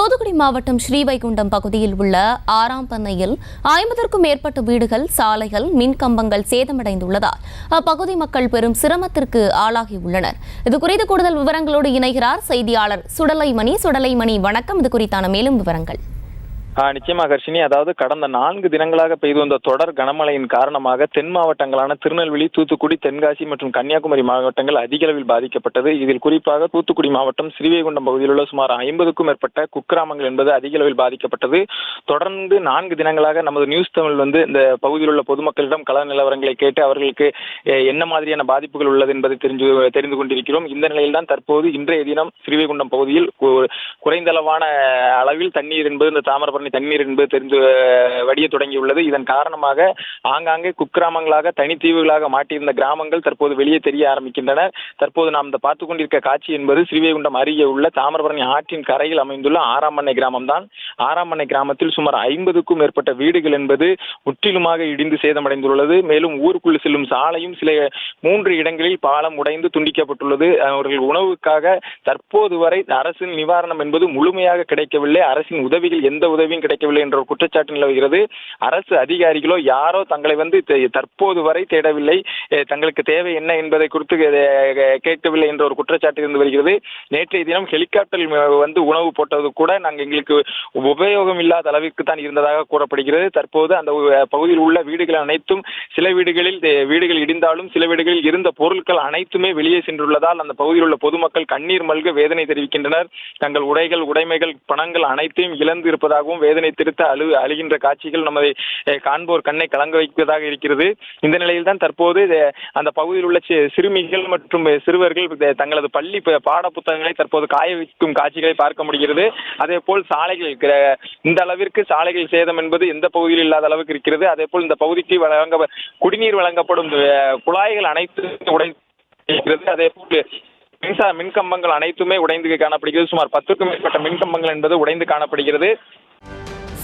தூத்துக்குடி மாவட்டம் ஸ்ரீவைகுண்டம் பகுதியில் உள்ள ஆறாம் பண்ணையில் 50க்கும் மேற்பட்ட வீடுகள், சாலைகள், மின்கம்பங்கள் சேதமடைந்துள்ளதால் அப்பகுதி மக்கள் பெரும் சிரமத்திற்கு ஆளாகியுள்ளனர். இதுகுறித்து கூடுதல் விவரங்களோடு இணைகிறார் செய்தியாளர் சுடலைமணி. வணக்கம். இது குறித்தான மேலும் விவரங்கள். நிச்சயமாக ஹர்ஷினி, அதாவது கடந்த 4 தினங்களாக பெய்து வந்த தொடர் கனமழையின் காரணமாக தென் மாவட்டங்களான திருநெல்வேலி, தூத்துக்குடி, தென்காசி மற்றும் கன்னியாகுமரி மாவட்டங்கள் அதிக அளவில் பாதிக்கப்பட்டது. இதில் குறிப்பாக தூத்துக்குடி மாவட்டம் ஸ்ரீவைகுண்டம் பகுதியில் உள்ள சுமார் 50க்கும் மேற்பட்ட குக்கிராமங்கள் என்பது அதிக அளவில் பாதிக்கப்பட்டது. தொடர்ந்து 4 தினங்களாக நமது நியூஸ் தமிழ் இந்த பகுதியில் உள்ள பொதுமக்களிடம் கள நிலவரங்களை கேட்டு அவர்களுக்கு என்ன மாதிரியான பாதிப்புகள் உள்ளது என்பதை தெரிந்து கொண்டிருக்கிறோம். இந்த நிலையில்தான் தற்போது இன்றைய தினம் ஸ்ரீவைகுண்டம் பகுதியில் குறைந்தளவான அளவில் தண்ணீர் என்பது இந்த தாமிரபரணி தண்ணீர் என்பது தெரிந்து வடிய தொடங்கியுள்ளது. இதன் காரணமாக ஆங்காங்கே குக்கிராமங்களாக தனித்தீவுகளாக மாட்டியிருந்த கிராமங்கள் தற்போது வெளியே தெரிய ஆரம்பிக்கின்றன. தற்போது நாம் பார்த்துக் கொண்டிருக்க காட்சி என்பது ஸ்ரீவைகுண்டம் அருகே உள்ள தாமிரபரணி ஆற்றின் கரையில் அமைந்துள்ள ஆறாம் பண்ணை கிராமம் தான். ஆறாம் பண்ணை கிராமத்தில் சுமார் 50க்கும் மேற்பட்ட வீடுகள் என்பது முற்றிலுமாக இடிந்து சேதமடைந்துள்ளது. மேலும் ஊருக்குள் செல்லும் சாலையும் சில 3 இடங்களில் பாலம் உடைந்து துண்டிக்கப்பட்டுள்ளது. அவர்கள் உணவுக்காக தற்போது வரை அரசின் நிவாரணம் என்பது முழுமையாக கிடைக்கவில்லை. அரசின் உதவிகள் எந்த உதவியும் கிடைக்கவில்லை என்ற ஒரு குற்றச்சாட்டு நிலவுகிறது. அரசு அதிகாரிகளோ யாரோ தங்களை தற்போது வரை தேடவில்லை, தங்களுக்கு தேவை என்ன என்பதை குறித்து கேட்கவில்லை என்ற ஒரு குற்றச்சாட்டு இருந்து வருகிறது. நேற்றைய தினம் ஹெலிகாப்டரில் உணவு போட்டது கூட எங்களுக்கு உபயோகம் இல்லாத அளவிற்கு தான் இருந்ததாக கூறப்படுகிறது. தற்போது அந்த பகுதியில் உள்ள வீடுகள் அனைத்தும் சில வீடுகள் இடிந்தாலும் சில வீடுகளில் இருந்த பொருட்கள் அனைத்துமே வெளியே சென்றுள்ளதால் அந்த பகுதியில் உள்ள பொதுமக்கள் கண்ணீர் மல்க வேதனை தெரிவிக்கின்றனர். தங்கள் உடைமைகள், பணங்கள் அனைத்தையும் இழந்து இருப்பதாகவும் வேதனை திருத்த அழுகின்ற காட்சிகள் நமது காண்போர் கண்ணை கலங்க வைப்பதாக இருக்கிறது. இந்த நிலையில் தான் தற்போது அந்த பகுதியில் உள்ள சிறுமிகள் மற்றும் சிறுவர்கள் தங்களது பள்ளி பாட புத்தகங்களை தற்போது காய வைக்கும் காட்சிகளை பார்க்க முடிகிறது. அதே போல் சாலைகள் இந்த அளவிற்கு சாலைகள் சேதம் என்பது எந்த பகுதியில் இல்லாத அளவுக்கு இருக்கிறது. அதே போல் இந்த பகுதிக்கு குடிநீர் வழங்கப்படும் குழாய்கள் அனைத்தும் உடைந்திருக்கிறது. அதே போல் மின்கம்பங்கள் அனைத்துமே உடைந்து காணப்படுகிறது. சுமார் 10க்கும் மேற்பட்ட மின்கம்பங்கள் என்பது உடைந்து காணப்படுகிறது.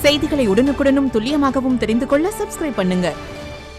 செய்திகளை உடனுக்குடனும் துல்லியமாகவும் தெரிந்து கொள்ள சப்ஸ்கிரைப் பண்ணுங்க.